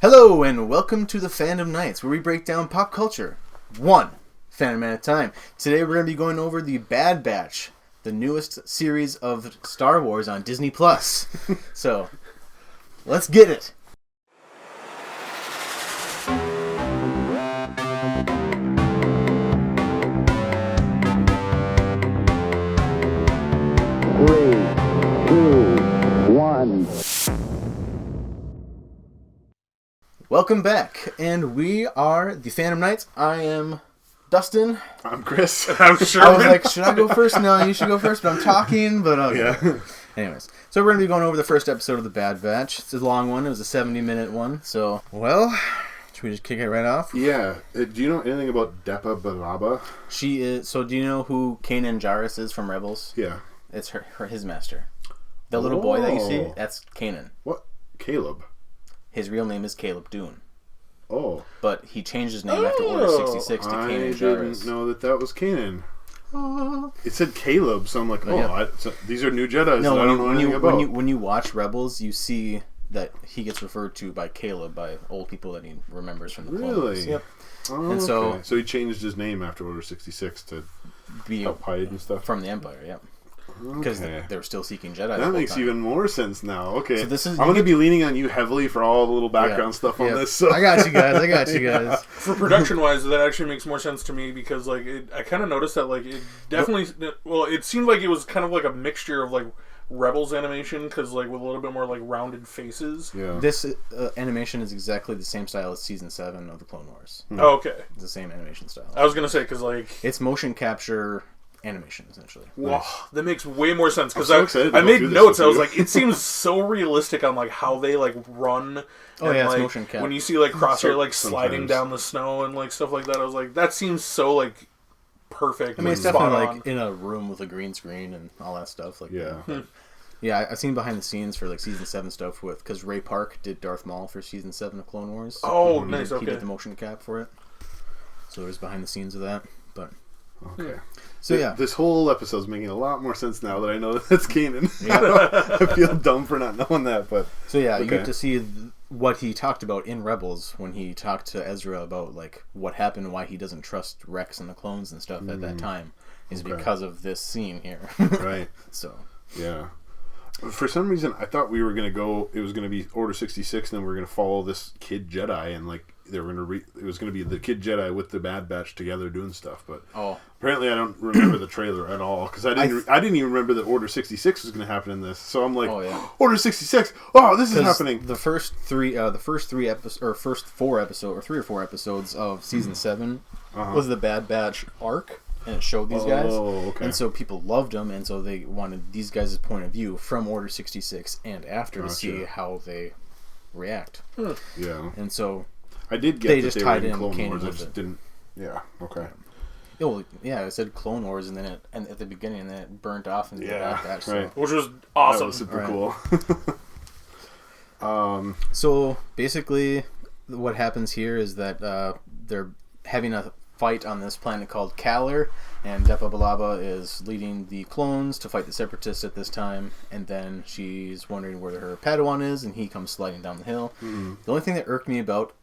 Hello and welcome to the Phandom Knights, where we break down pop culture, one fandom at a time. Today we're going to be going over the Bad Batch, the newest series of Star Wars on Disney+. So, let's get it! Three, two, one. Welcome back, and we are the Phandom Knights. I am Dustin. I'm Chris. I'm sure. I was like, should I go first? No, you should go first, but I'm talking, but okay. Yeah. Anyways, so we're going to be going over the first episode of the Bad Batch. It's a long one. It was a 70-minute one, so, well, should we just kick it right off? Yeah. Do you know anything about Depa Billaba? She is, so do you know who Kanan Jarrus is from Rebels? Yeah. It's his master. The little boy that you see, Oh. that's Kanan. What? Caleb. His real name is Caleb Dune. Oh. But he changed his name after Order 66 to I Kanan Jarrus. didn't know that was Kanan. It said Caleb, so I'm like, oh, Yeah. so these are new Jedis No, that I don't know anything about. when you watch Rebels, you see that he gets referred to by Caleb by old people that he remembers from the Clone Wars. Really? Yep. Oh, And okay. so- So he changed his name after Order 66 to Be help hide and stuff? from the Empire, yep. Because Okay. they were still seeking Jedi. the That whole makes time. even more sense now. Okay. So this is- I'm going to be leaning on you heavily for all the little background stuff on Yep. this. So. I got you guys. For production wise, that actually makes more sense to me because I kind of noticed that it definitely it seemed like it was kind of like a mixture of Rebels animation because with a little bit more rounded faces. Yeah. This animation is exactly the same style as Season 7 of the Clone Wars. Oh, okay. It's the same animation style. I was gonna say because It's motion capture animation, essentially. wow, that makes way more sense because I'm so excited to I go made through this notes. with I was you. like, it seems so realistic on how they run. Oh, and, yeah, it's motion cap. When you see Crosshair sliding sometimes. down the snow and stuff like that, I was like, that seems so perfect. I mean, it's and definitely spot on. in a room with a green screen and all that stuff. Yeah. Yeah, I've seen behind the scenes for Season 7 stuff because Ray Park did Darth Maul for Season 7 of Clone Wars. Oh, He nice. did- He Okay. did the motion cap for it. So there's behind the scenes of that. But Okay. so yeah, This whole episode's making a lot more sense now that I know that it's Kanan. Yeah. I feel dumb for not knowing that, but so yeah, you Okay. get to see what he talked about in Rebels when he talked to Ezra about what happened, why he doesn't trust Rex and the clones and stuff at that time, is Okay. because of this scene here. right, So yeah. For some reason, I thought we were gonna go. It was gonna be Order 66, and then we are gonna follow this kid Jedi, and they were gonna. It was gonna be the kid Jedi with the Bad Batch together doing stuff. But apparently, I don't remember the trailer at all because I didn't even remember that Order 66 was gonna happen in this. So I'm like, Oh, yeah. Order 66. Oh, this is happening. The first three episodes, or first 4 episodes, or 3 or 4 episodes of Season 7 was the Bad Batch arc, and it showed these guys. Oh, okay. And so people loved them, and so they wanted these guys' point of view from Order 66 and after to see Gotcha. how they react. Yeah, And so, I did get They that just they were tied in in Clone Kanan Wars. I with just it. didn't. Yeah. Okay. I said Clone Wars, and then and at the beginning, and then it burnt off into the Bad Batch. So. right. Which was That awesome. was super Right. cool. So basically, what happens here is that they're having a fight on this planet called Kaller, and Depa Billaba is leading the clones to fight the Separatists at this time, and then she's wondering where her Padawan is, and he comes sliding down the hill. The only thing that irked me about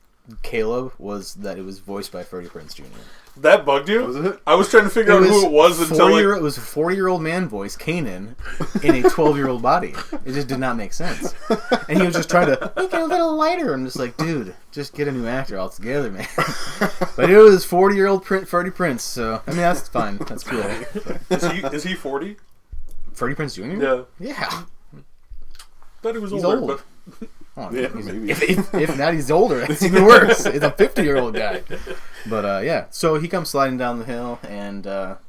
Caleb was that it was voiced by Freddie Prinze Jr. That bugged you? Was it? I was trying to figure out who it was until it was a 40-year-old man voice, Kanan, in a 12-year-old body. It just did not make sense. And he was just trying to make it a little lighter. I'm just like, dude, just get a new actor altogether, man. But it was 40-year-old Freddie Prinze, so I mean that's fine. That's cool. is he 40? Freddie Prinze Jr. Yeah. Yeah. Thought he was He's older, old. but Oh, Yeah, he's- maybe. if not, he's older. That's even worse. He's a 50-year-old guy. But yeah, so he comes sliding down the hill and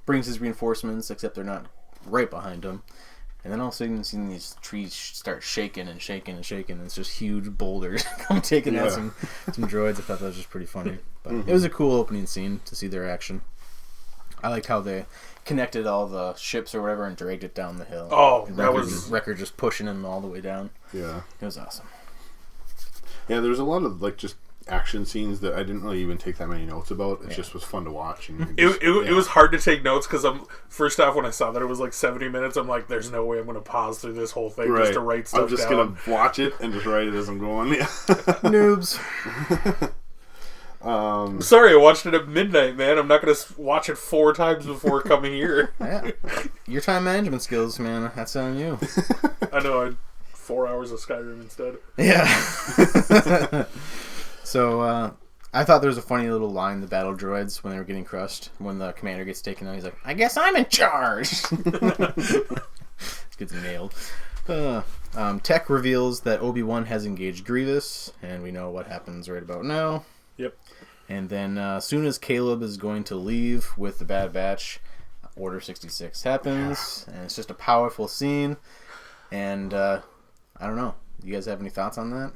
brings his reinforcements, except they're not right behind him. And then all of a sudden, you see these trees start shaking and shaking and shaking. And it's just huge boulders come taking out some droids. I thought that was just pretty funny. But it was a cool opening scene to see their action. I liked how they connected all the ships or whatever and dragged it down the hill. Oh, And that Wrecker was- Wrecker just pushing him all the way down. Yeah. It was awesome. Yeah, there's a lot of just action scenes that I didn't really even take that many notes about. It just was fun to watch. And It was hard to take notes because first off, when I saw that it was like 70 minutes, I'm like, there's no way I'm going to pause through this whole thing just to write stuff down. I'm just going to watch it and just write it as I'm going. Yeah. Noobs. Sorry, I watched it at midnight, man. I'm not going to watch it 4 times before coming here. Yeah. Your time management skills, man. That's on you. I know. I had 4 hours of Skyrim instead. Yeah. So, I thought there was a funny little line, the battle droids, when they were getting crushed. When the commander gets taken out, he's like, I guess I'm in charge. Gets nailed. Tech reveals that Obi-Wan has engaged Grievous, and we know what happens right about now. Yep. And then as soon as Caleb is going to leave with the Bad Batch, Order 66 happens, and it's just a powerful scene. And I don't know. You guys have any thoughts on that?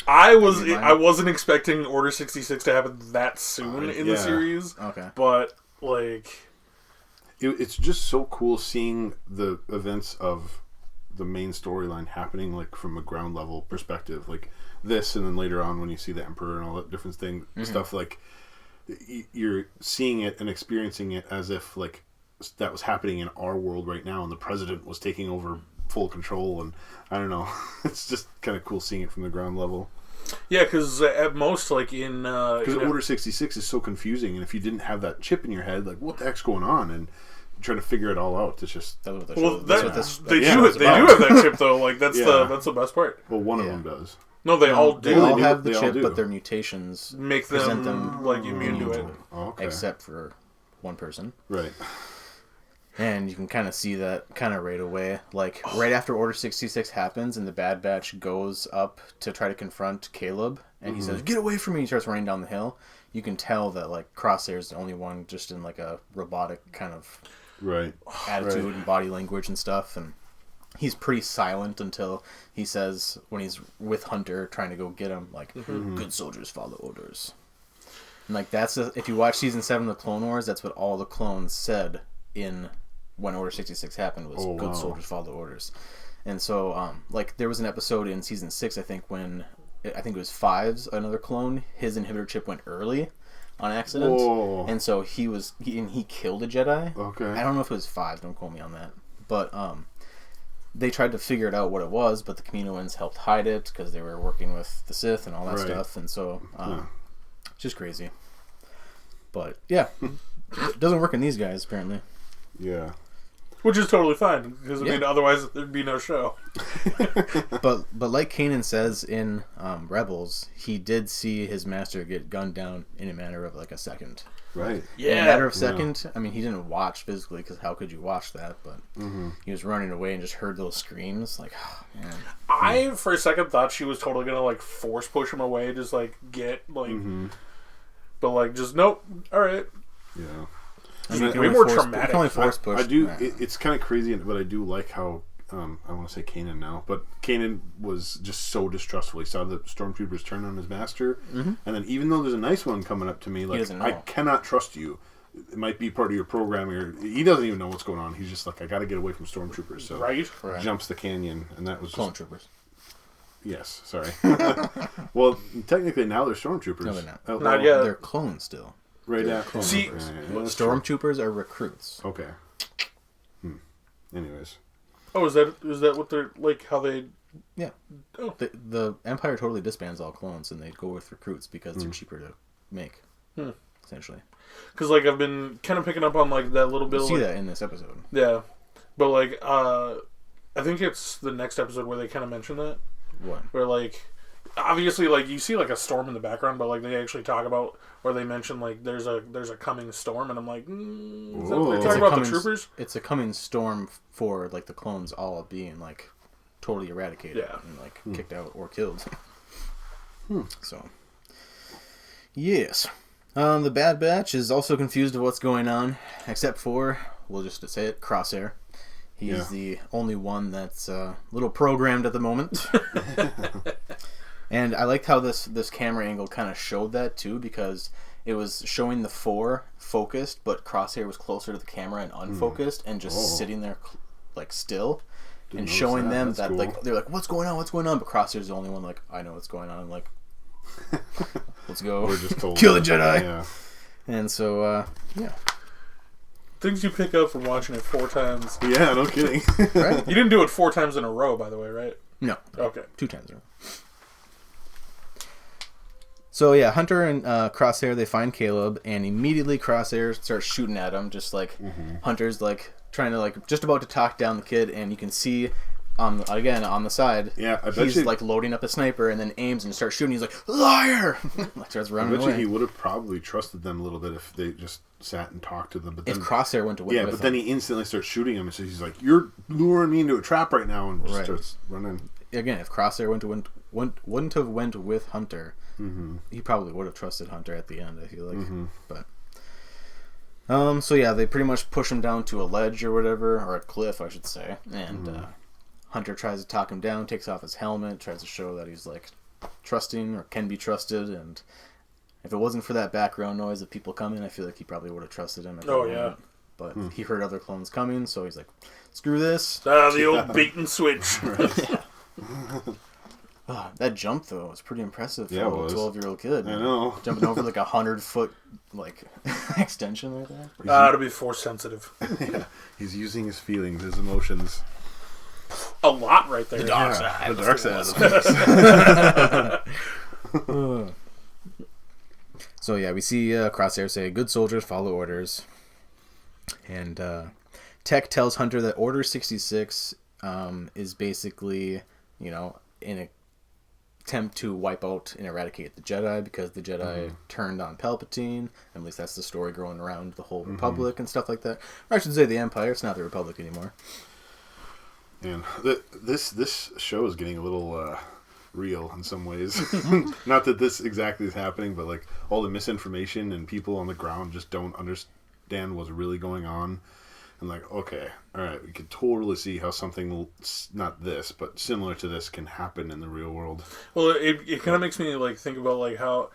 I wasn't expecting Order 66 to happen that soon in the series. Okay. But like, it's just so cool seeing the events of the main storyline happening like from a ground level perspective, like this, and then later on when you see the Emperor and all that different stuff, like you're seeing it and experiencing it as if like that was happening in our world right now, and the president was taking over full control, and I don't know, it's just kind of cool seeing it from the ground level. Yeah, because at most, like in because Order 66 is so confusing, and if you didn't have that chip in your head, like what the heck's going on, and trying to figure it all out, it's just they do have that chip though. Like that's the best part. Well, one of them does. No, they all do. They all have the chip, but their mutations make them like immune to it. Oh, okay. Except for one person. Right. And you can kind of see that kind of right away. Like, right after Order 66 happens and the Bad Batch goes up to try to confront Caleb, and he says, get away from me, he starts running down the hill. You can tell that, like, Crosshair's the only one just in, like, a robotic kind of attitude and body language and stuff. And he's pretty silent until he says, when he's with Hunter trying to go get him, like, good soldiers follow orders. And, like, that's, if you watch Season 7 of the Clone Wars, that's what all the clones said in when Order 66 happened was good soldiers follow orders. And so like there was an episode in Season 6 I think when I think it was Fives, another clone, his inhibitor chip went early on accident. Whoa. And so he killed a Jedi. Okay. I don't know if it was Fives, don't quote me on that. But they tried to figure it out what it was, but the Kaminoans helped hide it because they were working with the Sith and all that stuff, and so it's just crazy. But yeah, it doesn't work in these guys apparently. Yeah. Which is totally fine, because I mean, otherwise there'd be no show. but like Kanan says in Rebels, he did see his master get gunned down in a matter of like a second. Right. Yeah. In a matter of a second. I mean, he didn't watch physically, because how could you watch that? But he was running away and just heard those screams. Like, oh, man. I, for a second, thought she was totally going to like force push him away, just like get like... But like, just, nope, alright. Yeah. Way more traumatic. I do. It's kind of crazy, but I do like how I want to say Kanan now, but Kanan was just so distrustful. He saw the stormtroopers turn on his master, and then even though there's a nice one coming up to me, like I cannot trust you. It might be part of your programming, or he doesn't even know what's going on. He's just like, I got to get away from stormtroopers. So jumps the canyon, and that was clone troopers. Yes, sorry. Well, technically now they're stormtroopers. No, they're not. Not yet. They're clones still. Right after. See, stormtroopers are recruits. Okay. Anyways. Oh, is that what they're like? How they? Yeah. Oh. The Empire totally disbands all clones, and they go with recruits because they're cheaper to make. Essentially. Because like I've been kind of picking up on like that little bit. You see that in this episode. Yeah, but like I think it's the next episode where they kind of mention that. What? Where like. Obviously, like you see like a storm in the background, but like they actually talk about, or they mention like there's a coming storm, and I'm like, is that what they're talking about the troopers? It's a coming storm for like the clones all being like totally eradicated and like kicked out or killed. So, yes, the Bad Batch is also confused of what's going on, except for, we'll just say it, Crosshair. He's the only one that's a little programmed at the moment. And I liked how this camera angle kind of showed that too, because it was showing the 4 focused, but Crosshair was closer to the camera and unfocused, and just sitting there like still, and showing them that cool. Like they're like, what's going on? But Crosshair's the only one like, I know what's going on. I'm like, let's go. We're just told Kill the Jedi. Yeah. And so, yeah. Things you pick up from watching it 4 times. Yeah, no kidding. Right? You didn't do it 4 times in a row, by the way, right? No. Okay. 2 times in a row. So yeah, Hunter and Crosshair, they find Caleb, and immediately Crosshair starts shooting at him, just like Hunter's like trying to like just about to talk down the kid, and you can see on the side, Yeah, I bet he's you- like loading up a sniper and then aims and starts shooting. He's like, liar! Like starts I running bet you away. he would have probably trusted them a little bit if they just sat and talked to them. But then, If Crosshair went to win yeah, with but him. then he instantly starts shooting him, and so he's like, "You're luring me into a trap right now," and just Right. starts running. Again, if Crosshair wouldn't have went with Hunter, he probably would have trusted Hunter at the end, I feel like. But so yeah, they pretty much push him down to a ledge or whatever, or a cliff, I should say. And Hunter tries to talk him down, takes off his helmet, tries to show that he's like trusting or can be trusted. And if it wasn't for that background noise of people coming, I feel like he probably would have trusted him. At that moment. But he heard other clones coming, so he's like, "Screw this." The old bait and switch. That jump though was pretty impressive for Yeah, it a was. 12-year-old kid. I know. Jumping over like 100-foot like extension like that. To be force sensitive. Yeah, he's using his feelings, his emotions. A lot right there. The dark side of the force. So yeah, we see Crosshair say, "Good soldiers follow orders," and Tech tells Hunter that Order 66 is basically, an attempt to wipe out and eradicate the Jedi because the Jedi turned on Palpatine. At least that's the story going around the whole Republic and stuff like that. Or I should say the Empire. It's not the Republic anymore. And this show is getting a little real in some ways. Not that this exactly is happening, but like all the misinformation and people on the ground just don't understand what's really going on. And like, okay, all right, we could totally see how something not this, but similar to this can happen in the real world. Well, it kind of makes me like think about like how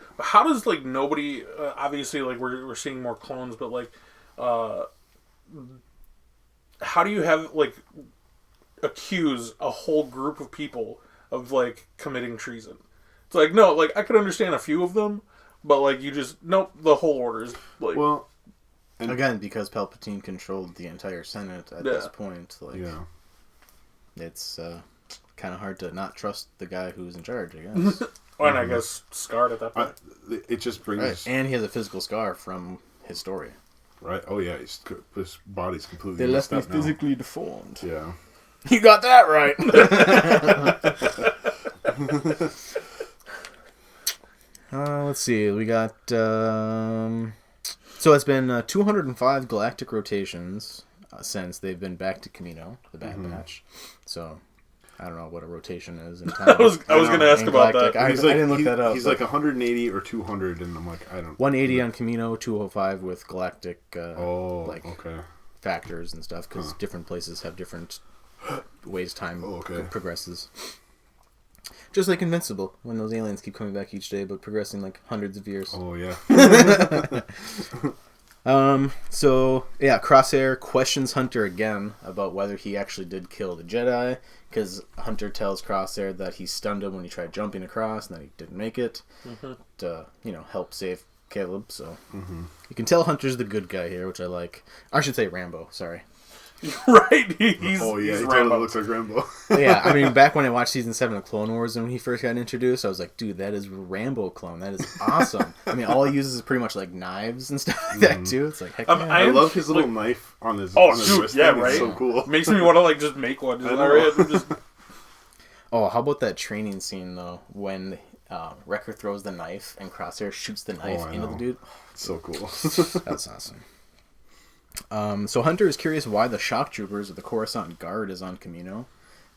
does like nobody obviously like we're seeing more clones, but like how do you have like accuse a whole group of people of like committing treason? It's like, no, like I could understand a few of them, but like you just nope, the whole order's like, Well, And again, because Palpatine controlled the entire Senate at this point, like it's kind of hard to not trust the guy who's in charge, I guess. and I guess scarred at that point. it just brings Right. And he has a physical scar from his story. right. Oh yeah, his body's completely. They left me messed up now. physically deformed. Yeah. You got that right. Let's see. We got. So it's been 205 galactic rotations since they've been back to Camino, the Bad Batch. So I don't know what a rotation is in time. I was going to ask in about galactic. that. I didn't look that up. He's like 180 or 200, and I'm like, I don't. 180 on Camino, 205 with galactic Okay. factors and stuff, because different places have different ways time progresses. Just like Invincible, when those aliens keep coming back each day, but progressing like hundreds of years. Oh yeah. So yeah, Crosshair questions Hunter again about whether he actually did kill the Jedi, because Hunter tells Crosshair that he stunned him when he tried jumping across and that he didn't make it to, help save Caleb. So you can tell Hunter's the good guy here, which I like. I should say Rambo. Sorry. Right? He's He Rambo. totally looks like Rambo. Yeah, I mean, back when I watched season 7 of Clone Wars and when he first got introduced, I was like, dude, that is Rambo clone. That is awesome. I mean, all he uses is pretty much like knives and stuff like that too. It's like, heck yeah. I love his little knife on his. Oh, on his shoot, wrist yeah, thing. right? It's so cool. Makes me want to like just make one. Just, I know. all right, just Oh, how about that training scene though, when Wrecker throws the knife and Crosshair shoots the knife I into know. the dude? It's so cool. That's awesome. So Hunter is curious why the shock troopers of the Coruscant Guard is on Camino,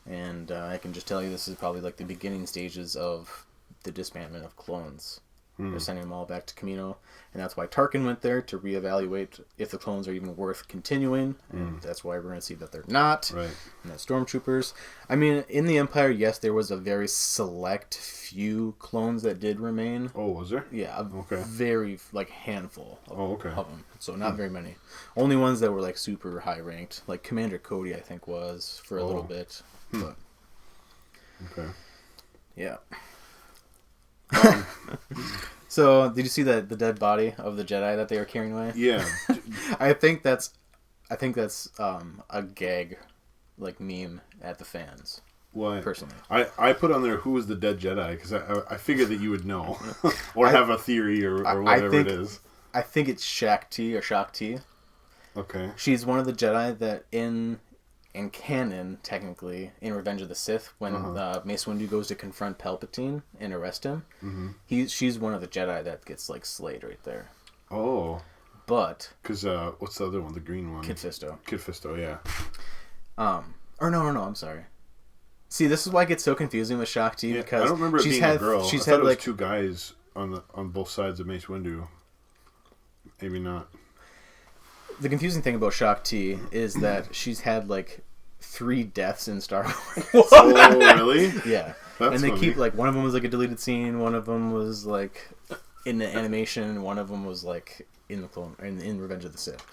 and I can just tell you this is probably like the beginning stages of the disbandment of clones. They're sending them all back to Camino, and that's why Tarkin went there to reevaluate if the clones are even worth continuing, and that's why we're going to see that they're not. Right. And that stormtroopers. I mean, in the Empire, yes, there was a very select few clones that did remain. Oh, was there? Yeah, a Okay. very handful of Okay. them. So not very many. Only ones that were like super high ranked, like Commander Cody, I think was for a little bit. But Okay. yeah. So, did you see the dead body of the Jedi that they were carrying away? Yeah. I think that's a gag, like, meme at the fans. Why? Personally, I put on there who was the dead Jedi because I figured that you would know or have a theory or whatever it is. I think it's Shakti or Shakti. Okay. She's one of the Jedi that in canon, technically, in Revenge of the Sith, when Mace Windu goes to confront Palpatine and arrest him, she's one of the Jedi that gets like slayed right there. Oh. But because what's the other one? The green one. Kit Fisto. Kit Fisto, yeah. Or no, I'm sorry. See, this is why it gets so confusing with Shakti because I don't remember it being a girl. She's I thought had it was like two guys on both sides of Mace Windu. Maybe not. The confusing thing about Shakti is that she's had like 3 deaths in Star Wars. Oh, really? Yeah. That's and they funny. keep like one of them was like a deleted scene, one of them was like in the animation, and one of them was like in the clone in Revenge of the Sith.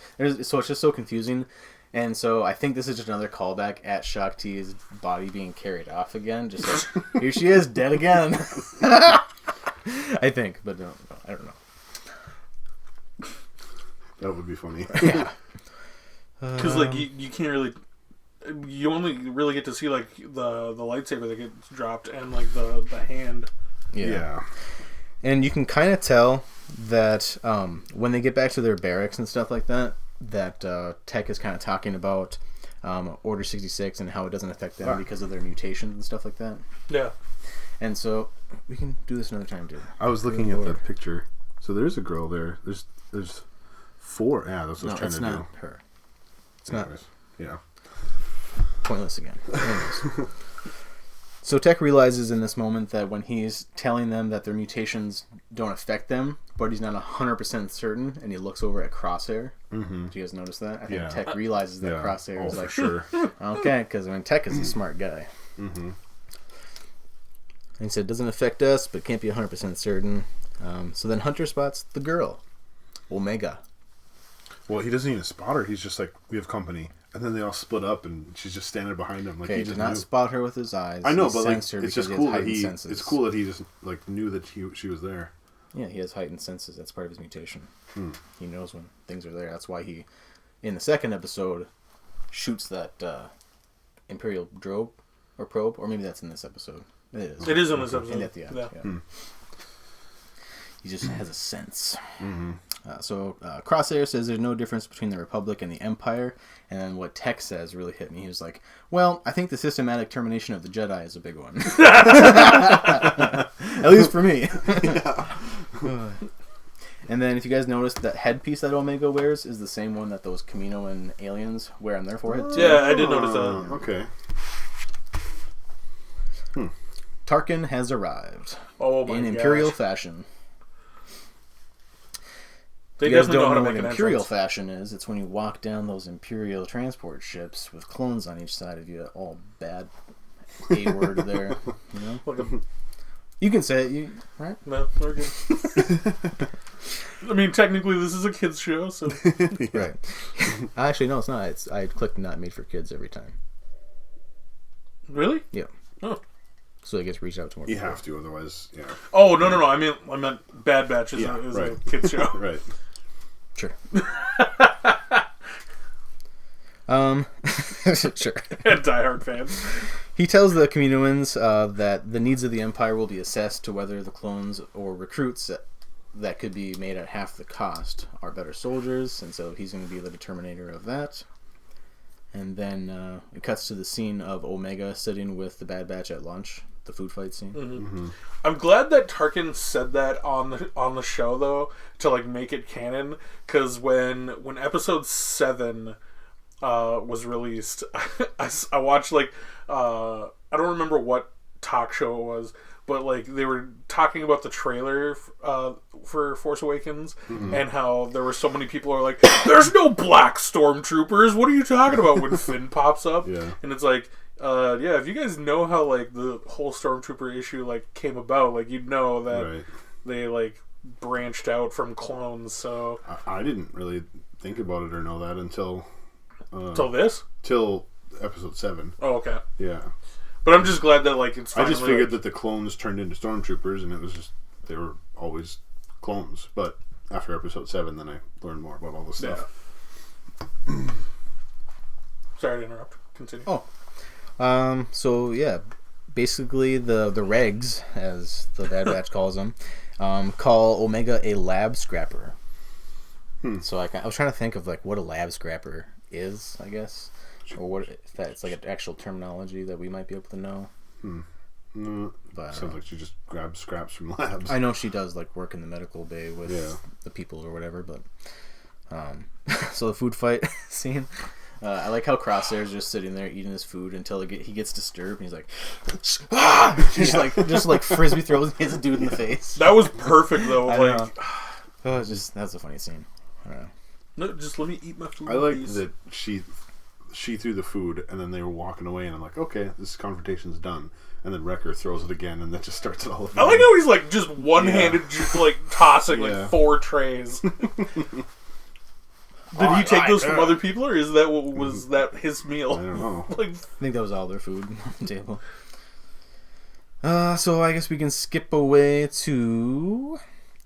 So it's just so confusing. And so I think this is just another callback at Shakti's body being carried off again. Just like, here she is, dead again. I think, but no, I don't know. That would be funny. Yeah. Because like you can't really, you only really get to see like the lightsaber that gets dropped and like the hand. Yeah. And you can kind of tell that when they get back to their barracks and stuff like that, that Tech is kind of talking about Order 66 and how it doesn't affect them because of their mutations and stuff like that. Yeah. And so we can do this another time, dude. I was looking at that picture. So there's a girl there. There's 4. Yeah, that's what I was trying to do. No, it's not her. It's Anyways, yeah. not pointless again. Anyways. So Tech realizes in this moment that when he's telling them that their mutations don't affect them, but he's not 100% certain, and he looks over at Crosshair. Mm-hmm. Do you guys notice that? I think Tech realizes that Crosshair is like, sure. Okay, because Tech is a smart guy. Mm-hmm. And he said, it doesn't affect us, but can't be 100% certain. So then Hunter spots the girl, Omega. Well, he doesn't even spot her. He's just like, we have company. And then they all split up, and she's just standing behind him. Like, Okay, he did not spot her with his eyes. I know, He but like, sensed her it's because just he cool has that heightened he. senses. It's cool that he just like knew that she was there. Yeah, he has heightened senses. That's part of his mutation. He knows when things are there. That's why he, in the second episode, shoots that Imperial probe, or maybe that's in this episode. It is. It is in this episode. And at the end, yeah. He just has a sense. So Crosshair says there's no difference between the Republic and the Empire, and then what Tech says really hit me. He was like, well, I think the systematic termination of the Jedi is a big one. At least for me. And then if you guys noticed, that headpiece that Omega wears is the same one that those Kaminoan aliens wear on their forehead too. Yeah, I did notice that. Okay. Tarkin has arrived. Oh my in gosh. Imperial fashion. They You guys definitely know don't how to know make what an Imperial entrance. fashion is. It's when you walk down those Imperial transport ships with clones on each side of you, all bad A-word there. You know? Like a, You can say it, right? no, we're good. I mean, technically, this is a kids' show, so Right. Actually, no, it's not. I clicked not made for kids every time. really? Yeah. Oh. So it gets reached out to more You people. have to, otherwise, yeah. Oh no! I meant Bad Batch is, Yeah, is right. a kids' show. Right. Sure. Sure. Die Hard fans. He tells the Kaminoans that the needs of the Empire will be assessed to whether the clones or recruits that could be made at half the cost are better soldiers, and so he's going to be the determinator of that. And then it cuts to the scene of Omega sitting with the Bad Batch at lunch, the food fight scene. Mm-hmm. I'm glad that Tarkin said that on the show though, to like make it canon, because when episode 7 was released, I watched like I don't remember what talk show it was, but like they were talking about the trailer for Force Awakens, and how there were so many people who are like, "There's no black stormtroopers. What are you talking about?" When Finn pops up, Yeah. and it's like, yeah, if you guys know how like the whole stormtrooper issue like came about, like you'd know that Right. they like branched out from clones. So I didn't really think about it or know that until till this, till episode 7. oh okay. Yeah. But I'm just glad that like it's. I just finally, figured that the clones turned into stormtroopers, and it was just they were always clones. But after episode 7, then I learned more about all this stuff. Sorry to interrupt. Continue. So yeah, basically the regs, as the Bad Batch calls them, call Omega a lab scrapper. So I was trying to think of like what a lab scrapper is, I guess, or what if that's like an actual terminology that we might be able to know. But sounds like she just grabs scraps from labs. I know she does like work in the medical bay with the people or whatever, but so the food fight scene. I like how Crosshair's just sitting there eating his food until he gets disturbed, and he's like, ah! just like frisbee throws and hits a dude in the face. That was perfect though. That's a funny scene. I don't know. No, just let me eat my food. I like that she threw the food, and then they were walking away, and I'm like, okay, this confrontation's done. And then Wrecker throws it again, and that just starts it all over. I like how he's like just one-handed, just like tossing like 4 trays. Did he take those from other people, or is that what was that his meal? I don't know. Like, I think that was all their food on the table. So I guess we can skip away to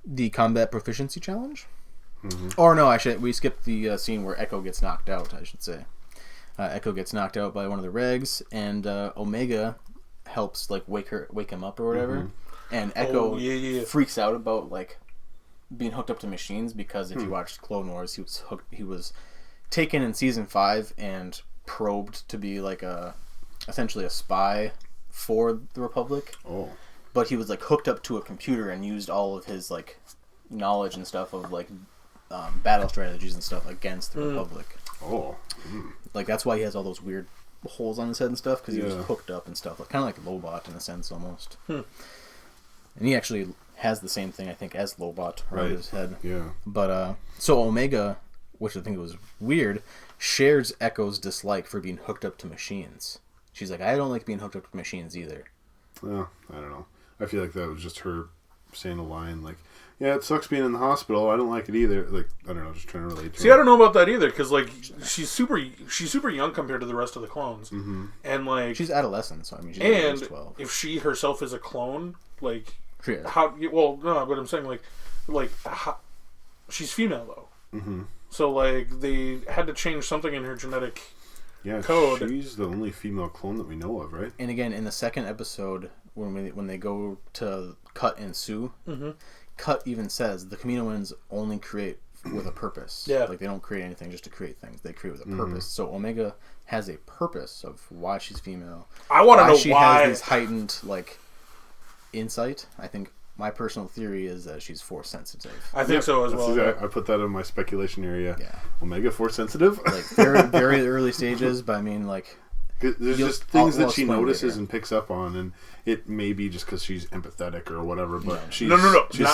the combat proficiency challenge. Or no, we skipped the scene where Echo gets knocked out, I should say. Echo gets knocked out by one of the regs, and Omega helps like wake him up or whatever. And Echo freaks out about like being hooked up to machines, because if you watched Clone Wars, he was taken in season 5 and probed to be like essentially a spy for the Republic. But he was like hooked up to a computer and used all of his like knowledge and stuff of like battle strategies and stuff against the Republic. Like that's why he has all those weird holes on his head and stuff, because he was hooked up and stuff, like kind of like Lobot in a sense almost. And he actually has the same thing, I think, as Lobot around his head. But so Omega, which I think was weird, shares Echo's dislike for being hooked up to machines. She's like, I don't like being hooked up to machines either. Well, I don't know. I feel like that was just her saying a line like, yeah, it sucks being in the hospital. I don't like it either. Like, I don't know, just trying to relate to her. I don't know about that either, because like she's super young compared to the rest of the clones, and like she's adolescent, so I mean, she's 12. If she herself is a clone, like Yeah. how? Well, no, but I'm saying like how, she's female though, so like they had to change something in her genetic code. She's the only female clone that we know of, right? And again, in the second episode, when they go to Cut and Sue. Cut even says the Kaminoans only create with a purpose. Like they don't create anything just to create things. They create with a purpose. So Omega has a purpose of why she's female. I want to know she has this heightened like insight. I think my personal theory is that she's force sensitive. I think so as well. I put that in my speculation area. Omega force sensitive. Like very very early stages, but I mean like there's just things that she notices and picks up on, and it may be just because she's empathetic or whatever, but she's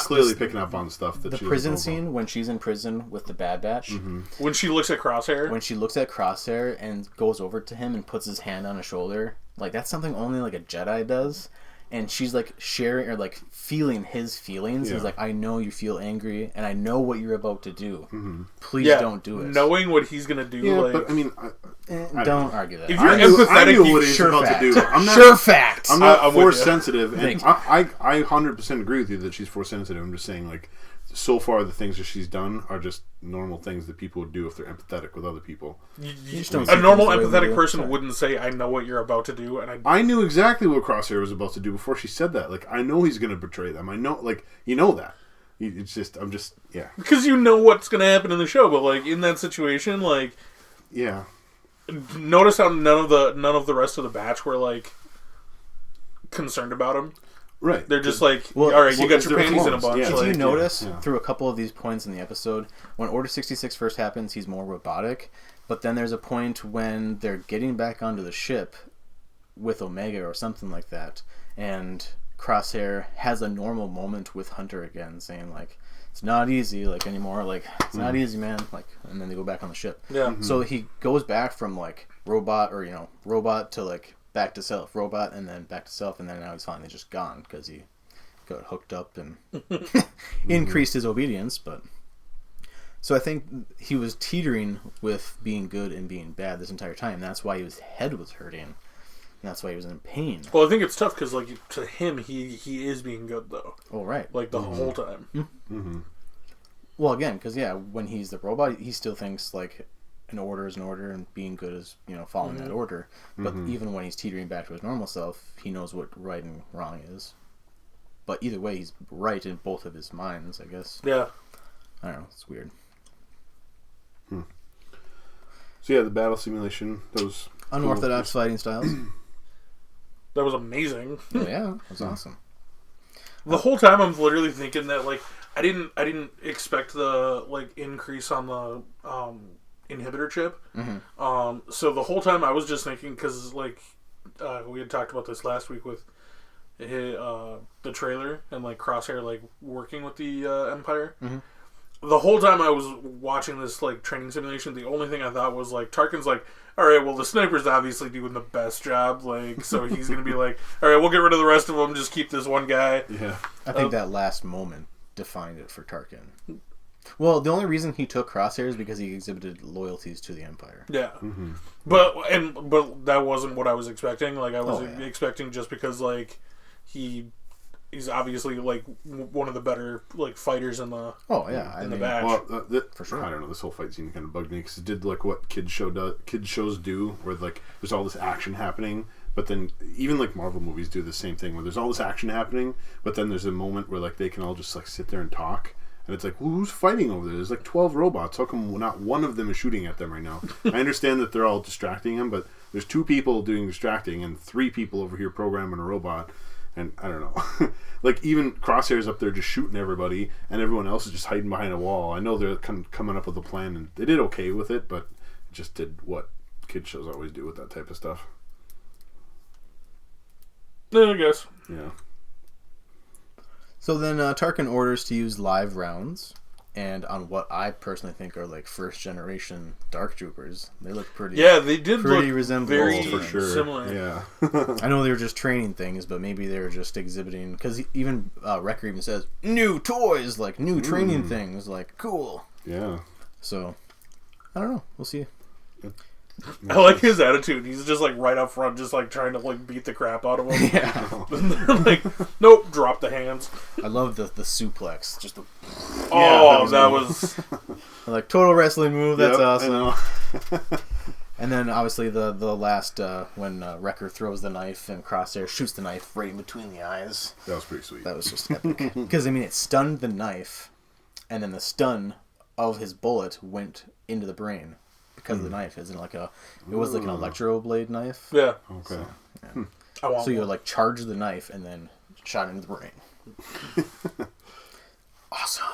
clearly picking up on stuff that the prison scene when she's in prison with the Bad Batch. When she looks at Crosshair. When she looks at Crosshair and goes over to him and puts his hand on his shoulder, like that's something only like a Jedi does. And she's like sharing or like feeling his feelings. He's like, I know you feel angry, and I know what you're about to do. Please don't do it. Knowing what he's gonna do. Yeah, like, but I mean, don't argue that. If you're empathetic, I knew what he's about to do. I'm not, sure fact. I'm not force sensitive, and I 100% agree with you that she's force sensitive. I'm just saying, like, so far the things that she's done are just normal things that people would do if they're empathetic with other people. A normal empathetic person wouldn't say, I know what you're about to do. And I knew exactly what Crosshair was about to do before she said that. Like, I know he's going to betray them. I know, like, you know that. It's just, because you know what's going to happen in the show, but, like, in that situation, like... Yeah. Notice how none of the rest of the batch were, like, concerned about him. Right. They're just like, all right, you got your panties in a bunch. If you notice, through a couple of these points in the episode, when Order 66 first happens, he's more robotic. But then there's a point when they're getting back onto the ship with Omega or something like that, and Crosshair has a normal moment with Hunter again, saying, like, it's not easy, like, anymore. Like, it's not easy, man. Like, and then they go back on the ship. Yeah. So he goes back from, like, robot to, like, back to self, robot, and then back to self, and then now he's finally just gone because he got hooked up and increased his obedience. But so I think he was teetering with being good and being bad this entire time. That's why his head was hurting, And that's why he was in pain. Well, I think it's tough because, like, to him, he is being good though. Oh, right. Like the whole time. Mm-hmm. Well, again, because when he's the robot, he still thinks like an order is an order, and being good is following that order. But even when he's teetering back to his normal self, he knows what right and wrong is. But either way, he's right in both of his minds, I guess. Yeah. I don't know. It's weird. So yeah, the battle simulation, those Unorthodox fighting styles. That was amazing. Oh, yeah, it was awesome. The whole time I'm literally thinking that like I didn't expect the like increase on the inhibitor chip. So the whole time I was just thinking, because like we had talked about this last week with the trailer and like Crosshair like working with the Empire. The whole time I was watching this like training simulation, the only thing I thought was like Tarkin's like, all right, well the sniper's obviously doing the best job, like so he's gonna be like, all right, we'll get rid of the rest of them, just keep this one guy. Yeah, I think that last moment defined it for Tarkin. Well, the only reason he took Crosshair is because he exhibited loyalties to the Empire. Yeah, but that wasn't what I was expecting. Like I was expecting just because like he's obviously like one of the better like fighters in the in the batch. Well, for sure. I don't know. This whole fight scene kind of bugged me because it did like what kids shows do, where like there's all this action happening, but then even like Marvel movies do the same thing, where there's all this action happening, but then there's a moment where like they can all just like sit there and talk. And it's like, well, who's fighting over there? There's like 12 robots. How come not one of them is shooting at them right now? I understand that they're all distracting him, but there's 2 people doing distracting and 3 people over here programming a robot. And I don't know. Like, even Crosshair's up there just shooting everybody, and everyone else is just hiding behind a wall. I know they're coming up with a plan, and they did okay with it, but it just did what kid shows always do with that type of stuff. Yeah, I guess. Yeah. So then Tarkin orders to use live rounds, and on what I personally think are like first generation Dark Troopers. They look pretty. Yeah, they did pretty look resembling very for sure. similar. Yeah. I know they were just training things, but maybe they were just exhibiting, because even Wrecker even says new toys, like new training things, like cool. Yeah. So I don't know. We'll see. I like his attitude. He's just like right up front, just like trying to like beat the crap out of him. Yeah. Like, nope, drop the hands. I love the suplex. Just the that was like total wrestling move. That's Yep, awesome. I know. And then obviously the last when Wrecker throws the knife and Crosshair shoots the knife right in between the eyes. That was pretty sweet. That was just epic. Because I mean, it stunned the knife, and then the stun of his bullet went into the brain. Because of the knife, isn't like it was like an electro blade knife. yeah. Okay. So, yeah. I want So you one. like charge the knife and then shot into the brain. Awesome.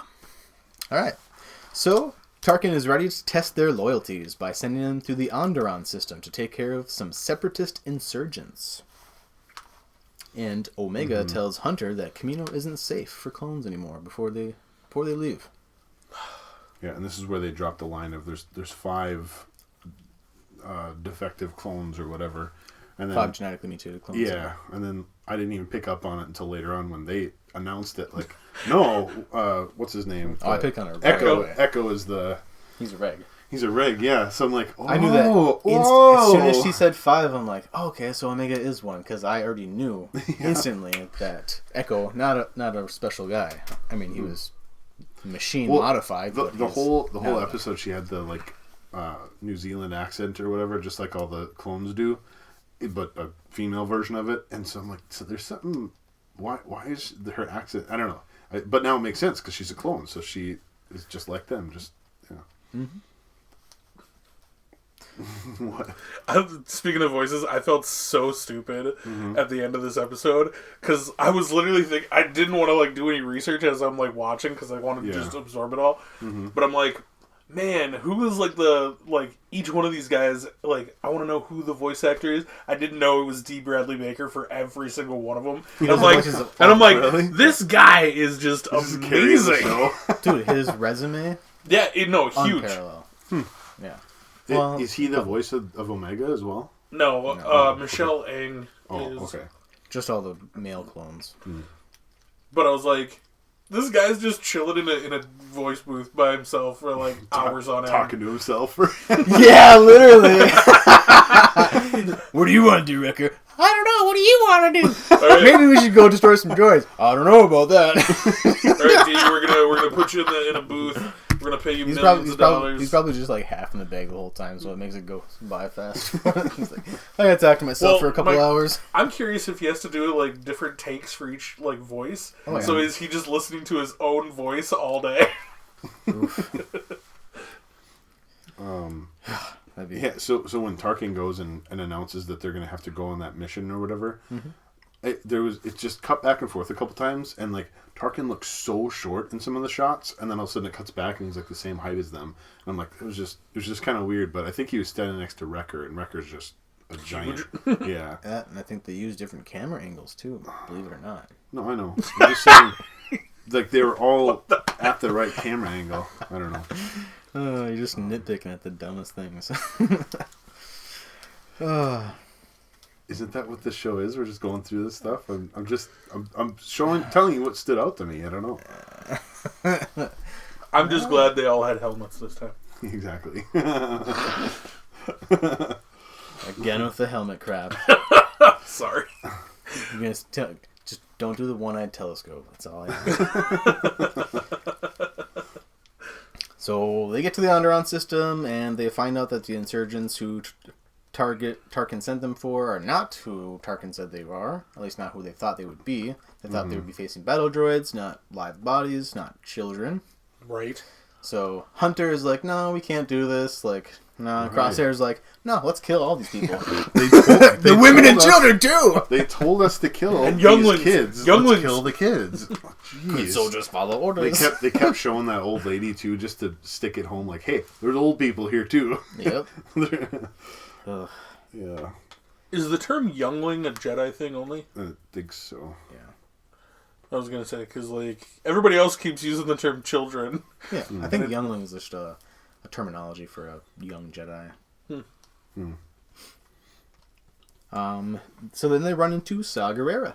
All right. So Tarkin is ready to test their loyalties by sending them through the Onderon system to take care of some separatist insurgents. And Omega tells Hunter that Kamino isn't safe for clones anymore before they leave. Yeah, and this is where they drop the line of there's 5 defective clones or whatever, and then 5 genetically mutated clones. yeah, and then I didn't even pick up on it until later on when they announced it. Like, no, what's his name? Oh, I picked on her. Echo. Right away. Echo is the. He's a reg. He's a reg, yeah. So I'm like, oh, I knew that. whoa. As soon as she said 5, I'm like, oh, okay, so Omega is one, because I already knew instantly that Echo, not a special guy. I mean, he was machine modified. The, but the he's whole not episode, she had the like New Zealand accent or whatever, just like all the clones do, but a female version of it. And so I'm like, so there's something. Why is her accent? I don't know. But now it makes sense because she's a clone, so she is just like them. Just What? Speaking of voices, I felt so stupid at the end of this episode because I was literally thinking I didn't want to like do any research as I'm like watching because I wanted to just absorb it all. But I'm like, man, who is like each one of these guys? Like, I want to know who the voice actor is. I didn't know it was D. Bradley Baker for every single one of them. And I'm like, really? this guy is just amazing. Dude, his resume, Yeah, huge. unparalleled. Yeah. Well, Is he the voice of Omega as well? No, Michelle Ang is. Okay. just all the male clones. But I was like, this guy's just chilling in a voice booth by himself for like hours on end. Talking to himself. Yeah, literally. What do you want to do, Wrecker? I don't know. What do you want to do? All right. Maybe we should go destroy some droids. I don't know about that. All right, D, we're gonna put you in a booth. We're gonna pay you millions of dollars. He's probably just like half in the bag the whole time, so it makes it go by fast. He's like, I gotta talk to myself for a couple hours. I'm curious if he has to do like different takes for each like voice. Oh, yeah. So is he just listening to his own voice all day? Yeah, so when Tarkin goes and announces that they're going to have to go on that mission or whatever, it just cut back and forth a couple times, and like Tarkin looks so short in some of the shots, and then all of a sudden it cuts back and he's like the same height as them, and I'm like, it was just kind of weird, but I think he was standing next to Wrecker, and Wrecker's just a giant. Yeah. And I think they use different camera angles too, believe it or not. No, I know. I'm just saying, like they were all at the right camera angle. I don't know. You're just nitpicking at the dumbest things. Isn't that what this show is? We're just going through this stuff. I'm telling you what stood out to me. I don't know. I'm just glad they all had helmets this time. Exactly. Again with the helmet crap. Sorry. You guys just don't do the one-eyed telescope. That's all I ask. So they get to the Onderon system, and they find out that the insurgents who Tarkin sent them for are not who Tarkin said they are. At least not who they thought they would be. They thought they would be facing battle droids, not live bodies, not children. Right. So Hunter is like, no, we can't do this. Like, nah. Crosshair's like, no, let's kill all these people. The women and children too. They told us to kill and these younglings. kids. Younglings. Let's kill the kids. Good soldiers follow orders. They kept showing that old lady too, just to stick it home. Like, hey, there's old people here too. Yep. Yeah. Is the term youngling a Jedi thing only? I think so. Yeah. I was gonna say because like everybody else keeps using the term children. Yeah, I think youngling is just a terminology for a young Jedi. So then they run into Saw Gerrera,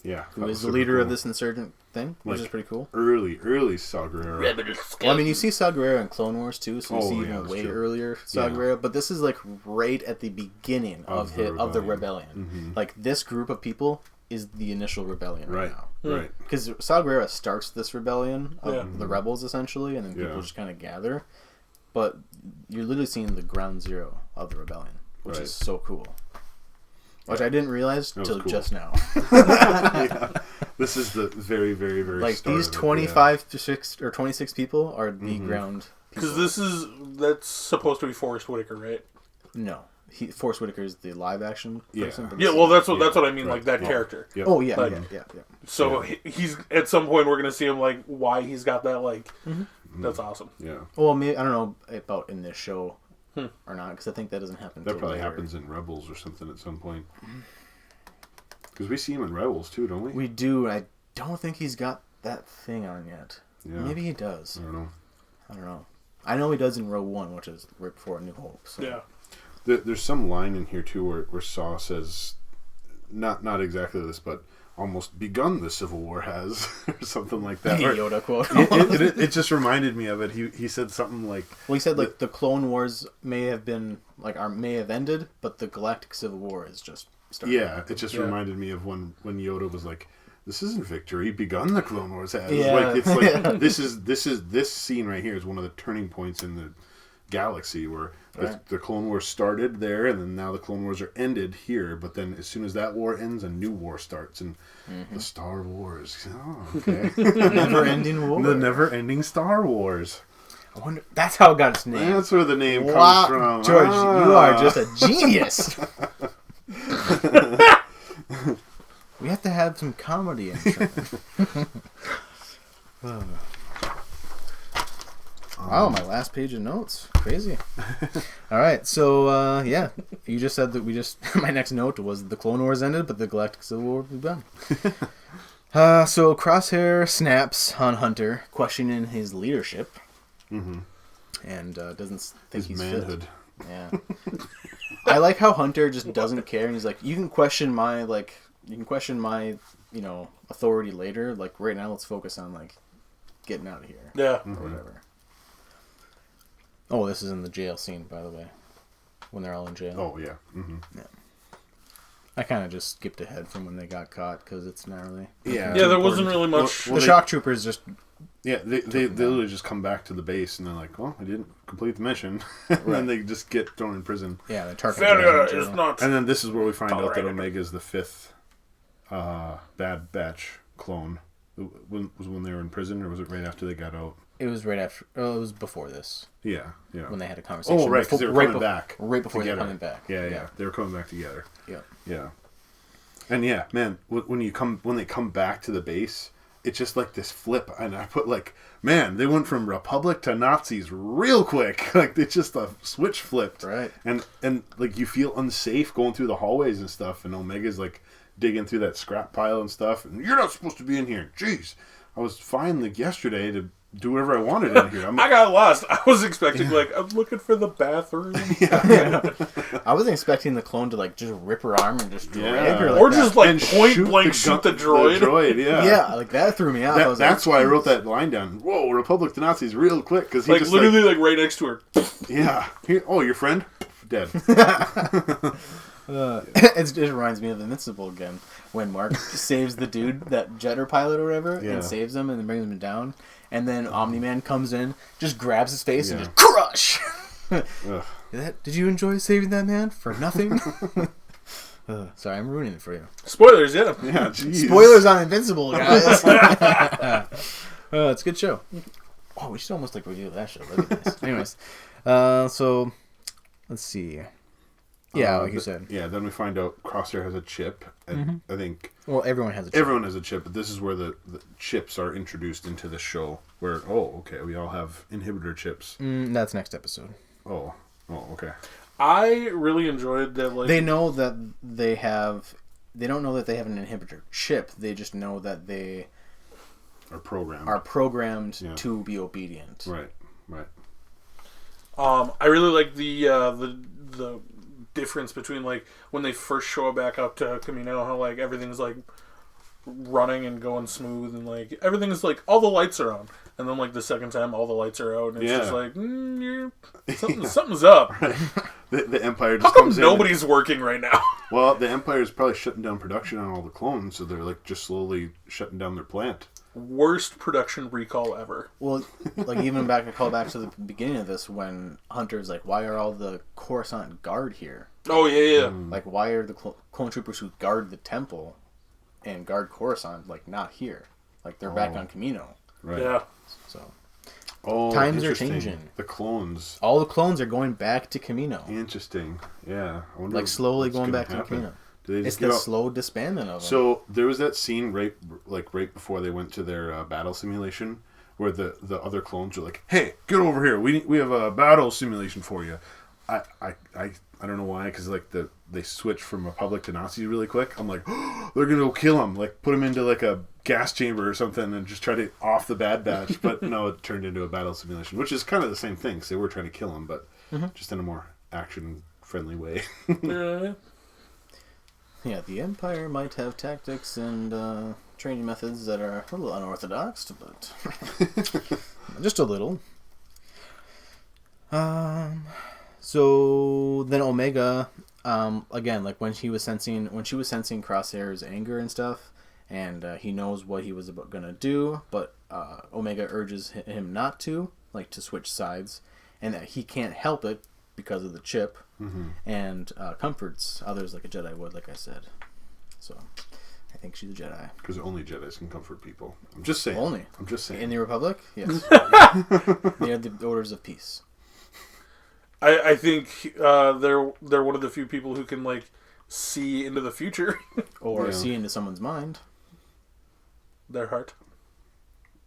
Yeah. who is the leader of this insurgent thing, which is pretty cool. Early Saw Gerrera. Well, I mean, you see Saw Gerrera in Clone Wars too, so you see even that's way true. earlier Saw Gerrera, but this is like right at the beginning of the rebellion. Like this group of people is the initial rebellion right now. Right. Because Saw Gerrera starts this rebellion of the rebels essentially, and then people just kind of gather. But you're literally seeing the ground zero of the rebellion, which is so cool. Which I didn't realize till just now. This is the very, very, very like start these of it, 25 to 6 or 26 people are the ground people. Because that's supposed to be Forrest Whitaker, right? No. Forrest Whitaker is the live action person. but Yeah, well, that's what I mean, like that character. Yep. Oh, yeah, Like- yeah. So he's at some point we're gonna see him like why he's got that like. That's awesome. Yeah. Well, maybe, I don't know about in this show or not, because I think that doesn't happen That till probably later. happens in Rebels or something at some point. Because we see him in Rebels too, don't we? We do. I don't think he's got that thing on yet. Yeah. Maybe he does. I don't know. I don't know. I know he does in Rogue One, which is right before A New Hope. So. Yeah. There's some line in here too where Saw says, not exactly this, but almost begun the Civil War has, or something like that. Or- Yoda quote. it just reminded me of it. He said something like, Well, he said like the Clone Wars may have been may have ended, but the Galactic Civil War is just starting. yeah, it just reminded me of when Yoda was like, this isn't victory, begun the Clone Wars has. Yeah. Like it's like this scene right here is one of the turning points in the galaxy where the Clone Wars started there, and then now the Clone Wars are ended here. But then as soon as that war ends, a new war starts, and the Star Wars. Oh, okay. Never-ending war. The never-ending Star Wars. I wonder. That's how it got its name. That's where the name Wow, comes from. George, Ah. you are just a genius. We have to have some comedy in it. Wow, my last page of notes. Crazy. All right, so yeah, you just said that my next note was the Clone Wars ended, but the Galactic Civil War begun. So Crosshair snaps on Hunter, questioning his leadership, and doesn't think His he's manhood. fit. Yeah. I like how Hunter just doesn't care, and he's like, you can question my authority later. Like right now, let's focus on like getting out of here. Yeah. Or whatever. Oh, this is in the jail scene, by the way, when they're all in jail. Oh yeah. I kind of just skipped ahead from when they got caught because it's not really. Yeah. Yeah, there wasn't really much. The shock troopers just. Yeah, they literally just come back to the base and they're like, well, I didn't complete the mission. And then they just get thrown in prison. Yeah, they're Failure is not. And then this is where we find out that tolerated. Omega is the 5th Bad Batch clone. Was when they were in prison, or was it right after they got out? It was right after. Oh, it was before this. Yeah. When they had a conversation. Oh, right, because they were coming back. Right before together. they were coming back. Yeah. They were coming back together. Yeah. Yeah. And yeah, man, when they come back to the base, it's just like this flip, and I put like, man, they went from Republic to Nazis real quick. Like it's just a switch flipped, Right. And like you feel unsafe going through the hallways and stuff, and Omega's like digging through that scrap pile and stuff, and you're not supposed to be in here. Jeez, I was fine like yesterday to do whatever I wanted in here. I got lost. I was expecting I'm looking for the bathroom. I wasn't expecting the clone to like just rip her arm and just drag her, Or that. just like And point blank shoot the droid. Yeah. Yeah, like that threw me off. That's why I wrote that line down. Whoa, Republic to Nazis real quick because he Like just literally like right next to her. yeah. Oh, your friend dead. It just reminds me of Invincible again when Mark saves the dude, that jetter pilot or whatever, and saves him and then brings him down, and then Omni-Man comes in, just grabs his face and just crush. Did you enjoy saving that man for nothing? Sorry, I'm ruining it for you. Spoilers, yeah. Yeah, geez. Spoilers on Invincible, guys. It's a good show. Oh, we should almost like review that show. That'd be nice. Anyways, so let's see. Yeah, like you said. Yeah, then we find out Crosshair has a chip, and I think Well, everyone has a chip. everyone has a chip, but this is where the chips are introduced into the show. Where okay, we all have inhibitor chips. That's next episode. Oh, okay. I really enjoyed that. Like They know that they have. They don't know that they have an inhibitor chip. They just know that they Are programmed. are programmed to be obedient. Right. I really like the difference between like when they first show back up to Camino, how like everything's like running and going smooth and like everything's like all the lights are on, and then like the second time all the lights are out and it's just like something's up. Right. The Empire How just come comes in. nobody's working right now? Well, the Empire is probably shutting down production on all the clones, so they're like just slowly shutting down their plant. Worst production recall ever. Well, like even back, I call back to the beginning of this when Hunter's like, "Why are all the Coruscant guard here? Oh yeah. Like, why are the clone troopers who guard the temple and guard Coruscant like not here? Like they're back on Camino." Right. Yeah. So Oh, Times are interesting. changing. The clones. all the clones are going back to Camino, Interesting. Yeah. I wonder like slowly what's going gonna back to happen. Camino. Do they It's just the get out? slow disbandment of them. So there was that scene right before they went to their battle simulation, where the other clones were like, "Hey, get over here! We have a battle simulation for you." I don't know why, because like they switched from Republic to Nazis really quick. I'm like, oh, they're gonna go kill him, like put him into like a gas chamber or something, and just try to off the Bad Batch. But no, it turned into a battle simulation, which is kind of the same thing. So they were trying to kill him, but just in a more action friendly way. yeah, the Empire might have tactics and training methods that are a little unorthodox, but just a little. So then Omega, again, like when she was sensing Crosshair's anger and stuff, and he knows what he was gonna do, but Omega urges him not to, like to switch sides, and that he can't help it because of the chip, and comforts others like a Jedi would, like I said. So I think she's a Jedi. Because only Jedis can comfort people. I'm just saying. Only. I'm just saying. In the Republic, yes, they are the orders of peace. I think they're one of the few people who can like see into the future. Or see into someone's mind. Their heart.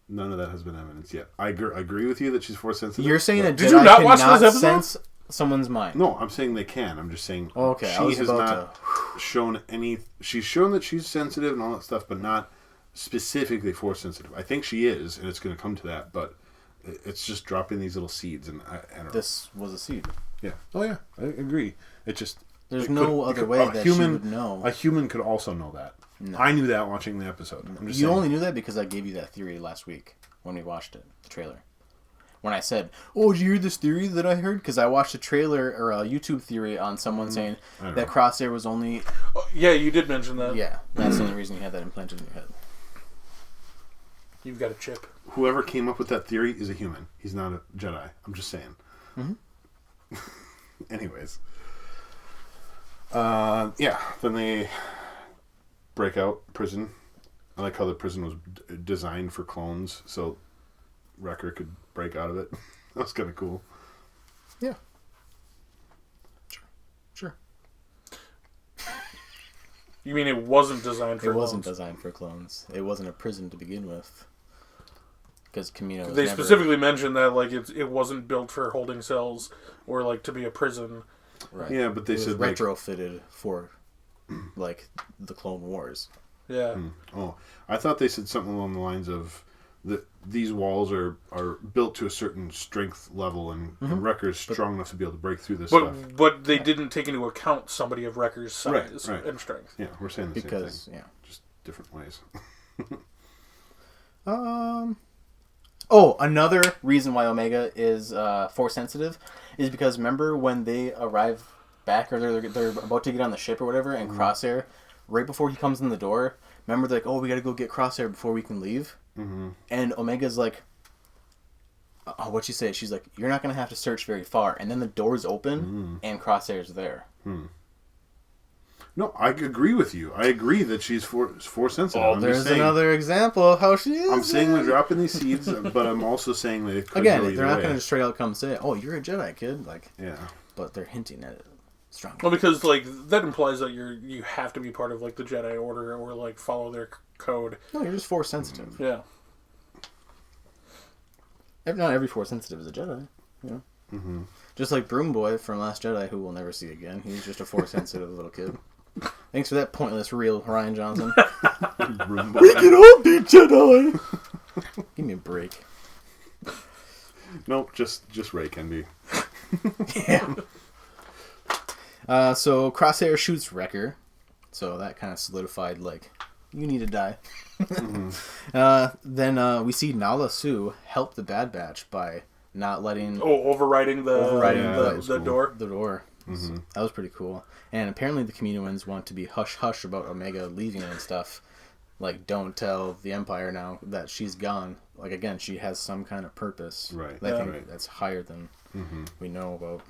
None of that has been evidence yet. I agree with you that she's force sensitive. You're saying that Did you Jedi not watch cannot those episodes? sense someone's mind. No, I'm saying they can. I'm just saying Okay, I she was has about not shown any... She's shown that she's sensitive and all that stuff, but not specifically force sensitive. I think she is, and it's going to come to that, but it's just dropping these little seeds, and I don't know. This was a seed. Yeah. Oh, yeah. I agree. It just... There's no other way that she would know. A human could also know that. No. I knew that watching the episode. I'm just You saying. only knew that because I gave you that theory last week when we watched it, the trailer. when I said, "Oh, did you hear this theory that I heard?" Because I watched a trailer or a YouTube theory on someone saying that Crosshair was only. Oh, yeah, you did mention that. Yeah, that's the only reason you had that implanted in your head. You've got a chip. Whoever came up with that theory is a human. He's not a Jedi. I'm just saying. Mm-hmm. Anyways. Yeah, then they break out prison. I like how the prison was designed for clones, so Wrecker could break out of it. That was kind of cool. Yeah. Sure. You mean it wasn't designed for clones? It wasn't designed for clones. It wasn't a prison to begin with. Because Kamino was They never... specifically mentioned that like it wasn't built for holding cells or like to be a prison. Right. Yeah, but they it said was retrofitted for like the Clone Wars. Yeah. Oh, I thought they said something along the lines of that these walls are built to a certain strength level, and Wrecker's strong enough to be able to break through this stuff. But they didn't take into account somebody of Wrecker's size Right. and strength. Yeah, we're saying the same thing. Yeah. Just different ways. Oh, another reason why Omega is Force sensitive is because remember when they arrive back or they're about to get on the ship or whatever, and Crosshair, right before he comes in the door, remember they're like, oh, we got to go get Crosshair before we can leave? Mm-hmm. And Omega's like, oh, what'd she say? She's like, you're not going to have to search very far. And then the doors open and Crosshair's there. No, I agree with you. I agree that she's force sensitive. Oh, there's another example of how she is. I'm saying we're dropping these seeds, but I'm also saying that it could again, go they're either not way. going to straight out come say, "Oh, you're a Jedi, kid." Like, Yeah. But they're hinting at it strongly. Well, because like that implies that you have to be part of like the Jedi Order or like follow their code. No, you're just Force sensitive. Yeah. Not every Force sensitive is a Jedi. You know. Mm-hmm. Just like Broom Boy from Last Jedi, who we'll never see again. He's just a Force sensitive little kid. Thanks for that pointless reel, Ryan Johnson. We can all be Jedi. Give me a break. Nope, just Ray can be. Yeah. So Crosshair shoots Wrecker, so that kind of solidified like you need to die. Then we see Nala Su help the Bad Batch by not letting overriding the cool. door. the door. Mm-hmm. That was pretty cool. And apparently the Kaminoans want to be hush-hush about Omega leaving and stuff. Like, don't tell the Empire now that she's gone. Like, again, she has some kind of purpose. Right. I think that's higher than we know about.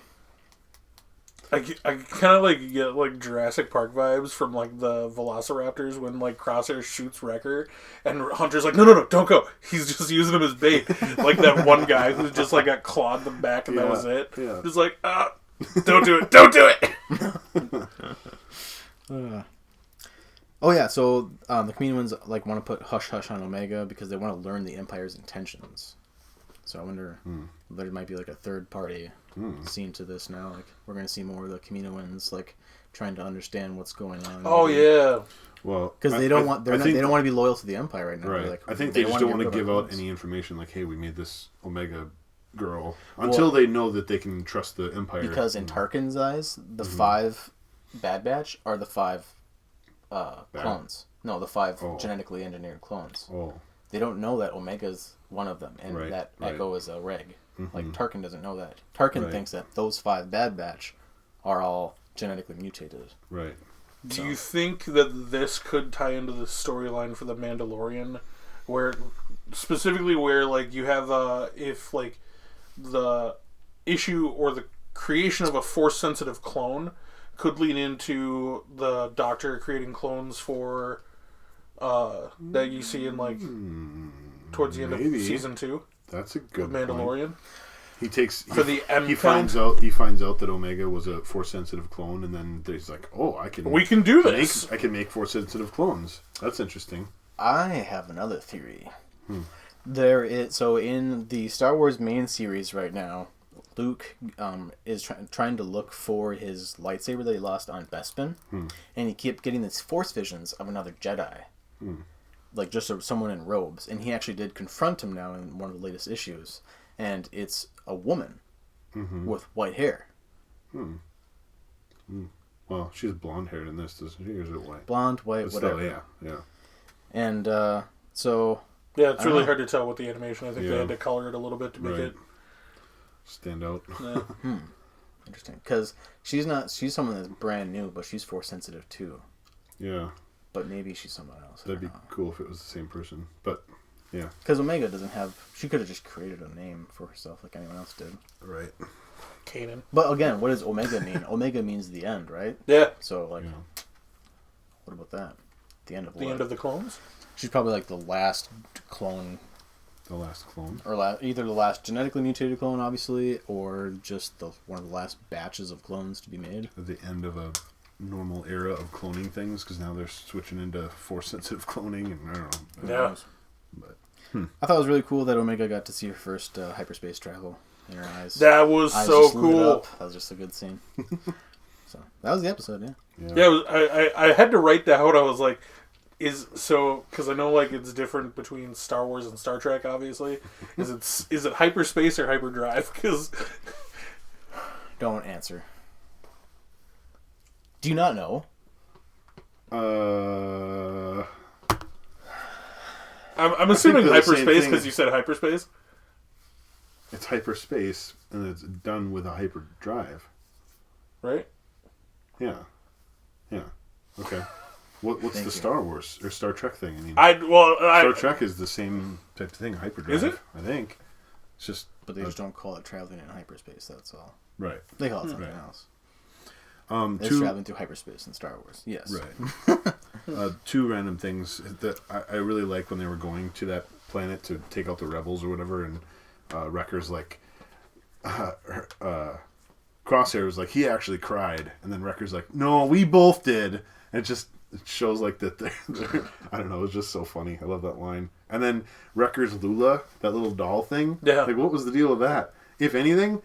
I kind of like get like Jurassic Park vibes from like the Velociraptors when like Crosshair shoots Wrecker and Hunter's like, no, don't go. He's just using him as bait. Like that one guy who just like got clawed in the back and that was it. Yeah. Just like, don't do it. Don't do it. Oh yeah, so the Kaminoans like want to put hush hush on Omega because they want to learn the Empire's intentions. So I wonder there might be like a third party scene to this now. Like we're gonna see more of the Kaminoans like trying to understand what's going on. Oh yeah. Well, because they don't want they don't want to be loyal to the Empire right now. Right. Like, I think they just don't want to give out any information like, hey, we made this Omega girl until they know that they can trust the Empire. Because in Tarkin's eyes, the 5 Bad Batch are the 5 clones. No, the 5 genetically engineered clones. Oh. They don't know that Omega's one of them, and that Echo is a Reg. Like Tarkin doesn't know that. Tarkin thinks that those 5 Bad Batch are all genetically mutated. Right. Do you think that this could tie into the storyline for the Mandalorian, where specifically where like you have if like the issue or the creation of a Force sensitive clone could lead into the Doctor creating clones for that you see in like towards the end of season 2. That's a good Mandalorian. Point. He takes for the M. He finds out that Omega was a Force sensitive clone, and then he's like, "Oh, we can do this. I can make Force sensitive clones." That's interesting. I have another theory. There is so in the Star Wars main series right now, Luke is trying to look for his lightsaber that he lost on Bespin, and he kept getting these Force visions of another Jedi, like just someone in robes. And he actually did confront him now in one of the latest issues, and it's a woman with white hair. Well, she's blonde haired in this, doesn't she? Or is it white? Blonde, white, but whatever. Still, yeah. And so yeah, it's really hard to tell with the animation. I think they had to color it a little bit to make it stand out. Yeah. Interesting, because she's someone that's brand new, but she's Force sensitive too. Yeah. But maybe she's someone else. That'd be cool if it was the same person. But, yeah. Because Omega doesn't have... She could have just created a name for herself like anyone else did. Right. Kanan. But again, what does Omega mean? Omega means the end, right? Yeah. So, like, Yeah. what about that? The end of The what? end of the clones? She's probably like the last clone... The last clone. Or either the last genetically mutated clone, obviously, or just one of the last batches of clones to be made. At the end of a normal era of cloning things, because now they're switching into Force-sensitive cloning, and I don't know. Yeah. But, I thought it was really cool that Omega got to see her first hyperspace travel in her eyes. That was Eyes so just lit cool. up. That was just a good scene. So that was the episode, yeah. Yeah, it was, I had to write that out. I was like, because I know like it's different between Star Wars and Star Trek. Obviously, is it hyperspace or hyperdrive? Because Don't answer. Do you not know? I'm assuming they're the same hyperspace thing. because you said hyperspace. it's hyperspace, and it's done with a hyperdrive. Right? Yeah. Yeah. Okay. What's Thank the you. Star Wars or Star Trek thing? I mean, I Star Trek is the same type of thing, hyperdrive. Is it? I think. It's just... But they just don't call it traveling in hyperspace, that's all. Right. They call it something Right. else. It's Two... traveling through hyperspace in Star Wars. Yes. Right. Two random things that I really like when they were going to that planet to take out the rebels or whatever, and Wrecker's like... Crosshair was like, he actually cried, and then Wrecker's like, no, we both did. And it shows like that they're I don't know, it's just so funny. I love that line. And then Wrecker's Lula, that little doll thing. Yeah. Like, what was the deal with that? If anything,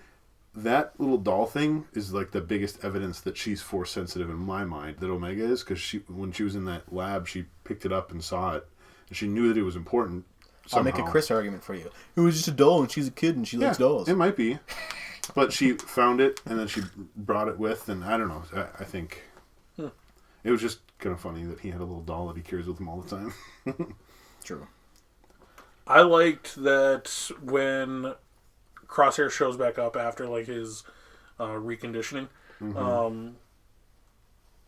that little doll thing is like the biggest evidence that she's Force sensitive in my mind, that Omega is, because when she was in that lab, she picked it up and saw it, and she knew that it was important. I'll make a Chris argument for you. It was just a doll, and she's a kid, and she likes dolls. It might be. But she found it, and then she brought it with, and I don't know. I think it was just kind of funny that he had a little doll that he carries with him all the time. True. I liked that when Crosshair shows back up after like his reconditioning.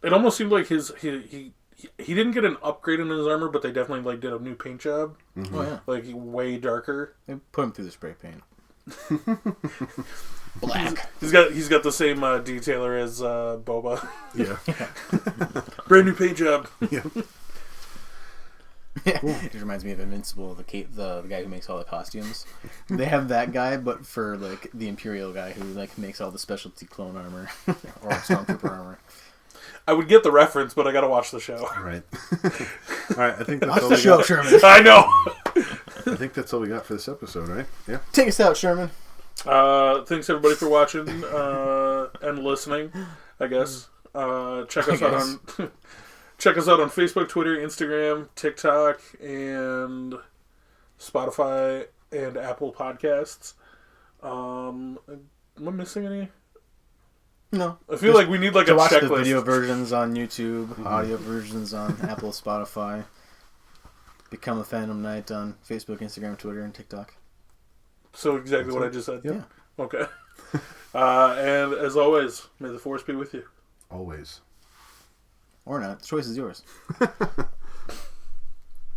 It almost seemed like he didn't get an upgrade in his armor, but they definitely like did a new paint job. Oh yeah. Like way darker. They put him through the spray paint. Black. He's got the same detailer as Boba. Yeah. Brand new paint job. Yeah. It reminds me of Invincible, the guy who makes all the costumes. They have that guy, but for like the Imperial guy who like makes all the specialty clone armor or stormtrooper armor. I would get the reference, but I gotta watch the show. Right. All right. I think that's Watch all the we show, got. Sherman. I know. I think that's all we got for this episode, right? Yeah. Take us out, Sherman. Thanks everybody for watching and listening. I guess check us out on check us out on Facebook, Twitter, Instagram, TikTok, and Spotify and Apple Podcasts. Am I missing any? No. I feel like we need like a To watch checklist. the video versions on YouTube, audio versions on Apple, Spotify. Become a Phandom Knight on Facebook, Instagram, Twitter, and TikTok. So exactly what I just said. Yeah. Okay. And as always, may the Force be with you. Always. Or not. The choice is yours.